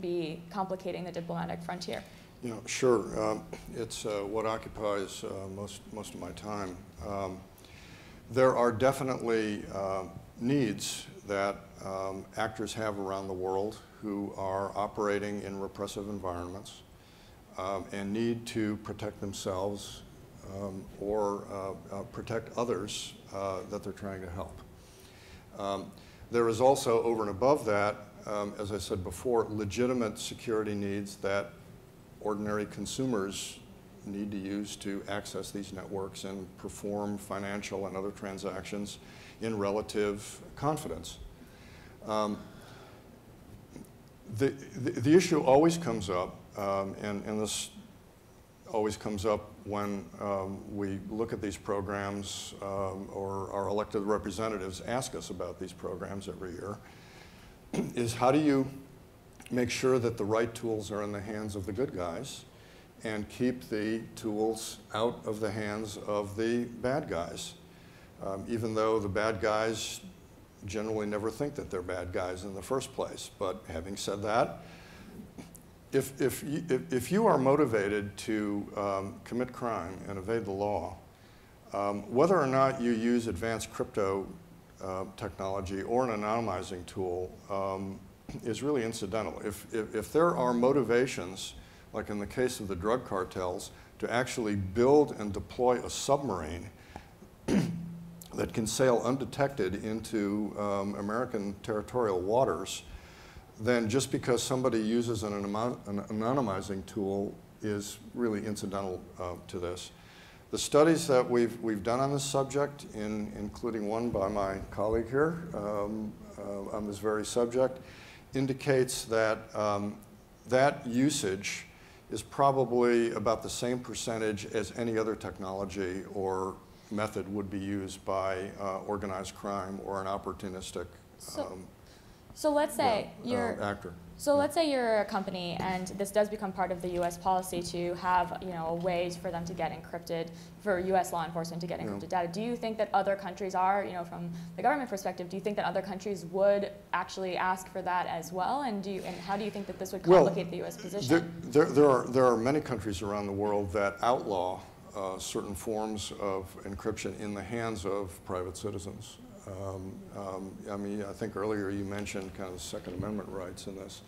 be complicating the diplomatic frontier? You know, sure. It's what occupies most of my time. There are definitely needs that actors have around the world who are operating in repressive environments and need to protect themselves or protect others that they're trying to help. There is also, over and above that, as I said before, legitimate security needs that ordinary consumers need to use to access these networks and perform financial and other transactions in relative confidence. The issue always comes up, and this always comes up when we look at these programs or our elected representatives ask us about these programs every year, is how do you make sure that the right tools are in the hands of the good guys and keep the tools out of the hands of the bad guys, even though the bad guys generally never think that they're bad guys in the first place. But having said that, if you are motivated to commit crime and evade the law, whether or not you use advanced crypto technology or an anonymizing tool is really incidental. If there are motivations, like in the case of the drug cartels, to actually build and deploy a submarine that can sail undetected into American territorial waters, then just because somebody uses an anonymizing tool is really incidental to this. The studies that we've done on this subject, including one by my colleague here on this very subject, indicates that that usage is probably about the same percentage as any other technology or method would be used by organized crime or an opportunistic So let's say actor. So let's say you're a company and this does become part of the U.S. policy to have, you know, ways for them to get encrypted, for U.S. law enforcement to get encrypted data. Do you think that other countries are, you know, from the government perspective, do you think that other countries would actually ask for that as well? And how do you think that this would complicate the U.S. position? There are many countries around the world that outlaw certain forms of encryption in the hands of private citizens. I mean, I think earlier you mentioned kind of Second Amendment rights in this.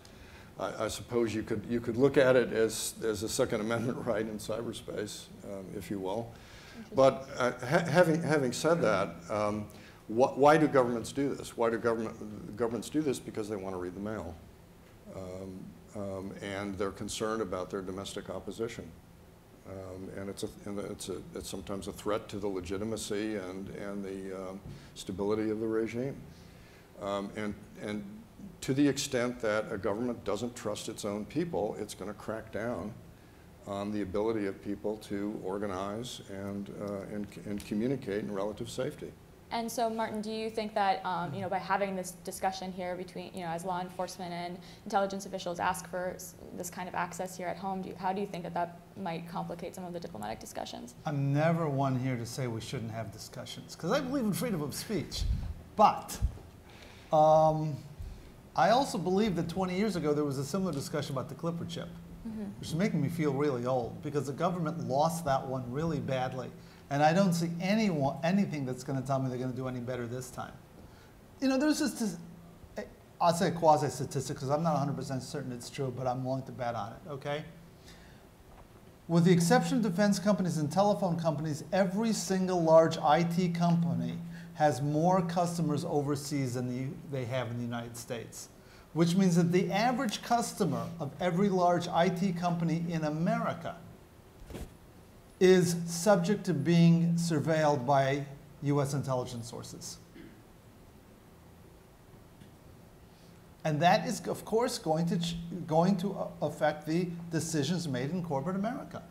I suppose you could look at it as a Second Amendment right in cyberspace, if you will. But having said that, why do governments do this? Why do governments do this? Because they want to read the mail, and they're concerned about their domestic opposition. And it's sometimes a threat to the legitimacy and the stability of the regime. And to the extent that a government doesn't trust its own people, it's going to crack down on the ability of people to organize and communicate in relative safety. And so, Martin, do you think that you know, by having this discussion here between, you know, as law enforcement and intelligence officials ask for this kind of access here at home, how do you think that that might complicate some of the diplomatic discussions? I'm never one here to say we shouldn't have discussions, because I believe in freedom of speech. But I also believe that 20 years ago there was a similar discussion about the Clipper chip, which is making me feel really old, because the government lost that one really badly. And I don't see anything that's going to tell me they're going to do any better this time. You know, there's just this, I'll say quasi-statistic, because I'm not 100% certain it's true, but I'm willing to bet on it, okay? With the exception of defense companies and telephone companies, every single large IT company has more customers overseas than they have in the United States, which means that the average customer of every large IT company in America is subject to being surveilled by U.S. intelligence sources. And that is, of course, going to affect the decisions made in corporate America.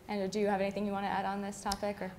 And do you have anything you want to add on this topic? Or?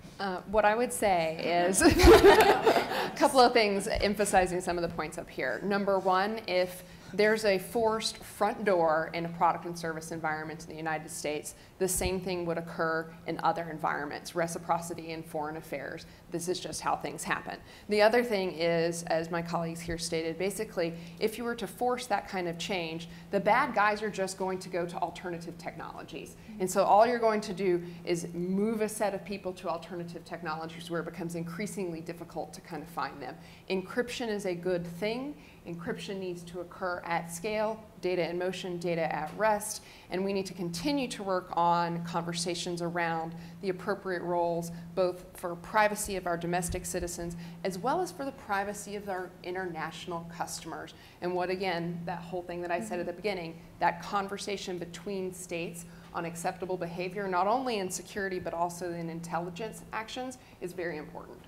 What I would say is a couple of things emphasizing some of the points up here. Number one, if there's a forced front door in a product and service environment in the United States. The same thing would occur in other environments, reciprocity in foreign affairs. This is just how things happen. The other thing is, as my colleagues here stated, basically, if you were to force that kind of change, the bad guys are just going to go to alternative technologies. And so all you're going to do is move a set of people to alternative technologies where it becomes increasingly difficult to kind of find them. Encryption is a good thing. Encryption needs to occur at scale, data in motion, data at rest, and we need to continue to work on conversations around the appropriate roles, both for privacy of our domestic citizens, as well as for the privacy of our international customers. And what, again, that whole thing that I said at the beginning, that conversation between states on acceptable behavior, not only in security, but also in intelligence actions, is very important.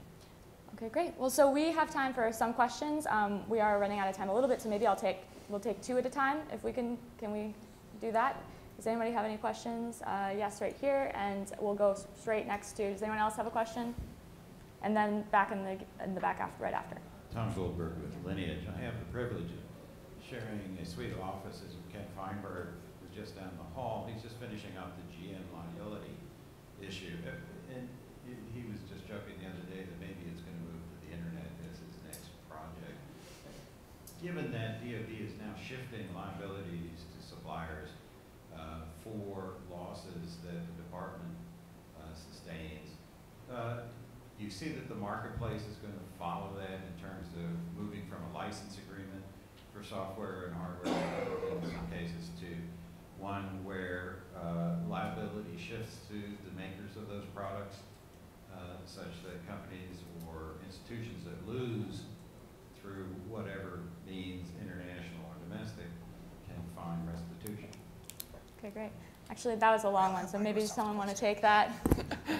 Okay, great. Well, so we have time for some questions. We are running out of time a little bit, so maybe we'll take two at a time if we can we do that? Does anybody have any questions? Yes, right here, and we'll go straight next to, does anyone else have a question? And then back in the back right after. Tom Goldberg with Lineage. I have the privilege of sharing a suite of offices with Ken Feinberg, who's just down the hall. He's just finishing up the GM liability issue. And he was just joking the other day that maybe it's going to move to the internet as his next project. Given that DoD is now shifting liabilities to suppliers for losses that the department sustains, you see that the marketplace is going to follow that in terms of moving from a license agreement for software and hardware in some cases to one where liability shifts to the makers of those products, such that companies or institutions that lose through whatever means, international or domestic, can find restitution. Okay, great. Actually, that was a long one, so maybe someone want to take that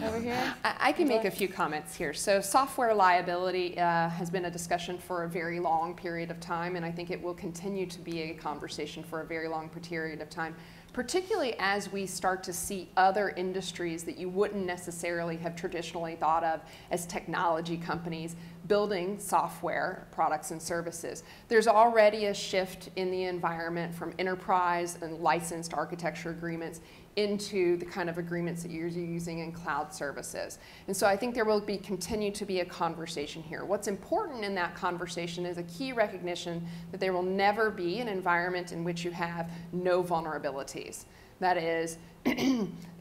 over here? I can make a few comments here. So software liability has been a discussion for a very long period of time, and I think it will continue to be a conversation for a very long period of time, particularly as we start to see other industries that you wouldn't necessarily have traditionally thought of as technology companies building software products and services. There's already a shift in the environment from enterprise and licensed architecture agreements into the kind of agreements that you're using in cloud services. And so I think there will continue to be a conversation here. What's important in that conversation is a key recognition that there will never be an environment in which you have no vulnerabilities. That is,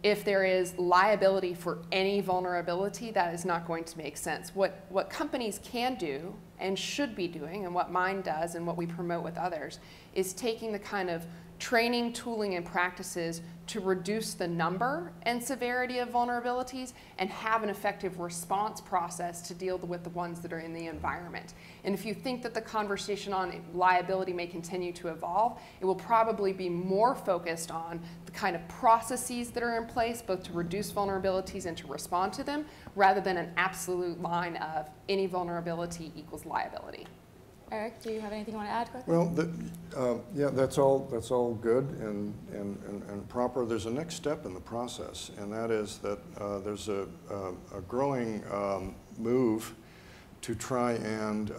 if there is liability for any vulnerability, that is not going to make sense. What companies can do and should be doing, and what mine does and what we promote with others, is taking the kind of training, tooling, and practices to reduce the number and severity of vulnerabilities and have an effective response process to deal with the ones that are in the environment. And if you think that the conversation on liability may continue to evolve, it will probably be more focused on the kind of processes that are in place, both to reduce vulnerabilities and to respond to them, rather than an absolute line of any vulnerability equals liability. Eric, do you have anything you want to add quickly? Well, yeah, that's all good and proper. There's a next step in the process, and that is that there's a growing move to try and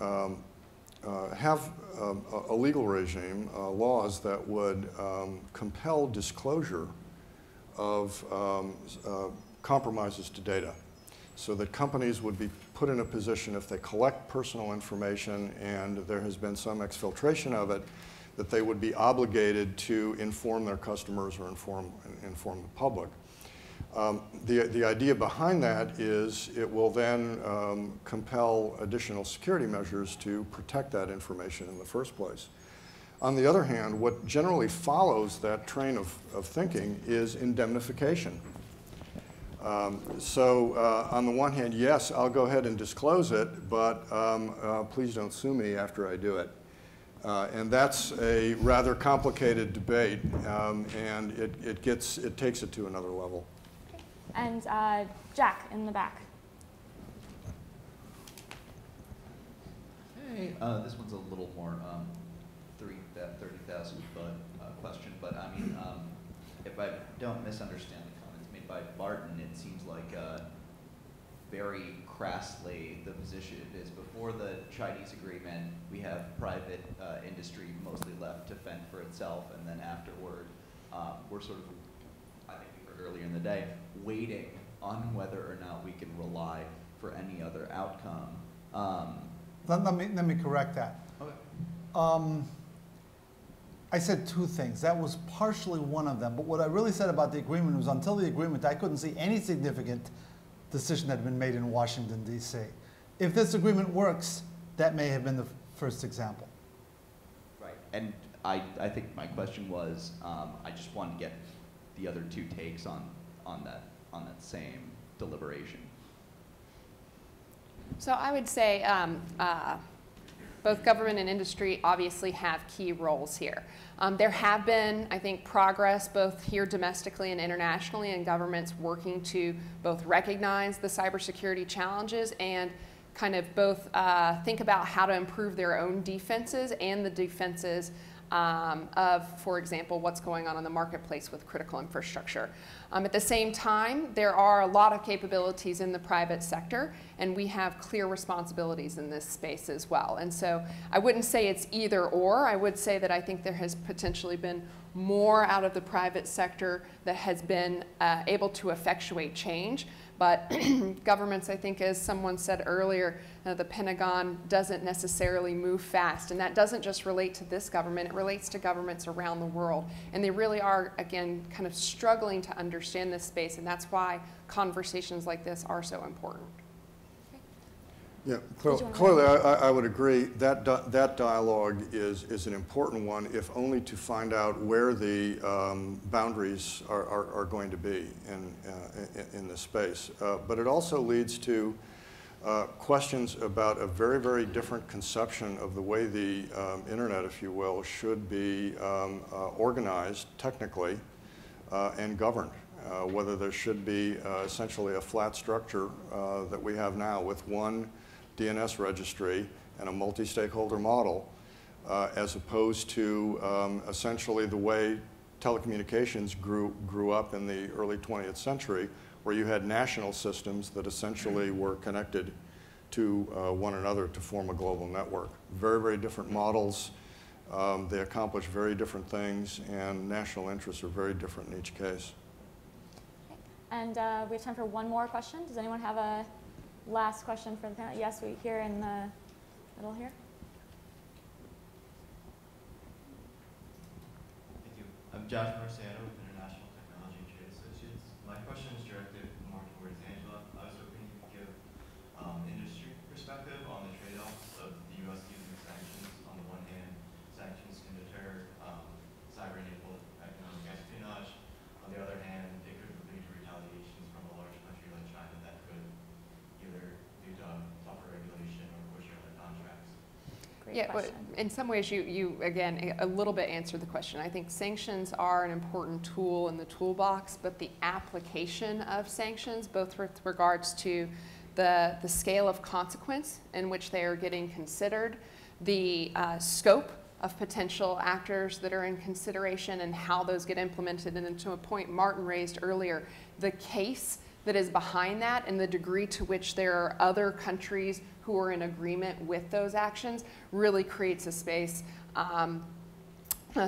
have a legal regime, laws that would compel disclosure of compromises to data, so that companies would be put in a position, if they collect personal information and there has been some exfiltration of it, that they would be obligated to inform their customers or inform the public. The idea behind that is it will then compel additional security measures to protect that information in the first place. On the other hand, what generally follows that train of thinking is indemnification. On the one hand, yes, I'll go ahead and disclose it, but please don't sue me after I do it. And that's a rather complicated debate, and it takes it to another level. And Jack in the back. Hey, this one's a little more 30,000 foot question, but I mean, if I don't misunderstand the comments made by Barton, it seems like very crassly the position is before the Chinese agreement, we have private industry, mostly led left to fend for itself, and then afterward, we're sort of, I think we heard earlier in the day, waiting on whether or not we can rely for any other outcome. Let me correct that. Okay. I said two things. That was partially one of them. But what I really said about the agreement was until the agreement, I couldn't see any significant decision that had been made in Washington, D.C. If this agreement works, that may have been the first example. Right. And I think my question was, I just wanted to get the other two takes on that same deliberation. So I would say both government and industry obviously have key roles here. There have been, I think, progress both here domestically and internationally, and governments working to both recognize the cybersecurity challenges and kind of both think about how to improve their own defenses and the defenses of, for example, what's going on in the marketplace with critical infrastructure. At the same time, there are a lot of capabilities in the private sector, and we have clear responsibilities in this space as well. And so I wouldn't say it's either or. I would say that I think there has potentially been more out of the private sector that has been able to effectuate change. But governments, I think, as someone said earlier, the Pentagon doesn't necessarily move fast. And that doesn't just relate to this government. It relates to governments around the world. And they really are, again, kind of struggling to understand this space. And that's why conversations like this are so important. Yeah, clearly I would agree that that dialogue is an important one, if only to find out where the boundaries are going to be in this space. But it also leads to questions about a very, very different conception of the way the internet, if you will, should be organized technically and governed. Whether there should be essentially a flat structure that we have now with one DNS registry and a multi-stakeholder model, as opposed to essentially the way telecommunications grew up in the early 20th century, where you had national systems that essentially were connected to one another to form a global network. Very, very different models. They accomplish very different things, and national interests are very different in each case. And we have time for one more question. Does anyone have a last question for the panel? Yes, we here in the middle here. Thank you. I'm Josh Marciano with International Technology and Trade Associates. My question is directed more towards Angela. I was hoping you could give industry perspective on the trade-offs of the U.S. using sanctions. On the one hand, sanctions can deter cyber-enabled economic espionage. On the other hand, it could lead to retaliations from a large country like China that could either due to tougher regulation or push other contracts. Great question. In some ways, you again, a little bit answered the question. I think sanctions are an important tool in the toolbox, but the application of sanctions, both with regards to the scale of consequence in which they are getting considered, the scope of potential actors that are in consideration and how those get implemented, and then to a point Martin raised earlier, the case that is behind that and the degree to which there are other countries who are in agreement with those actions really creates a space.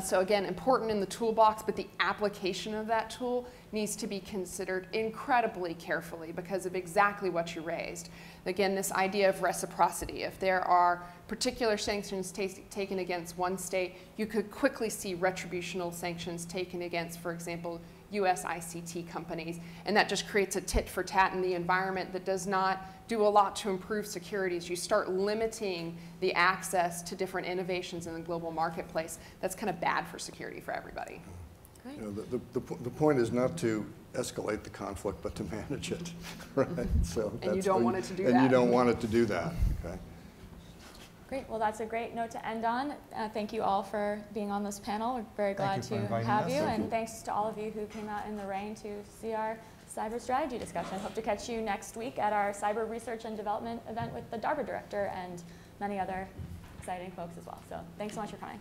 So again, important in the toolbox, but the application of that tool needs to be considered incredibly carefully because of exactly what you raised. Again, this idea of reciprocity. If there are particular sanctions taken against one state, you could quickly see retributional sanctions taken against, for example, US ICT companies, and that just creates a tit for tat in the environment that does not do a lot to improve security. As you start limiting the access to different innovations in the global marketplace, that's kind of bad for security for everybody. Great. You know, the point is not to escalate the conflict, but to manage it, right? So And you don't want it to do that. And you don't want it to do that, okay? Great. Well, that's a great note to end on. Thank you all for being on this panel. We're very glad to have you. And thanks to all of you who came out in the rain to see our cyber strategy discussion. Hope to catch you next week at our cyber research and development event with the DARPA director and many other exciting folks as well. So thanks so much for coming.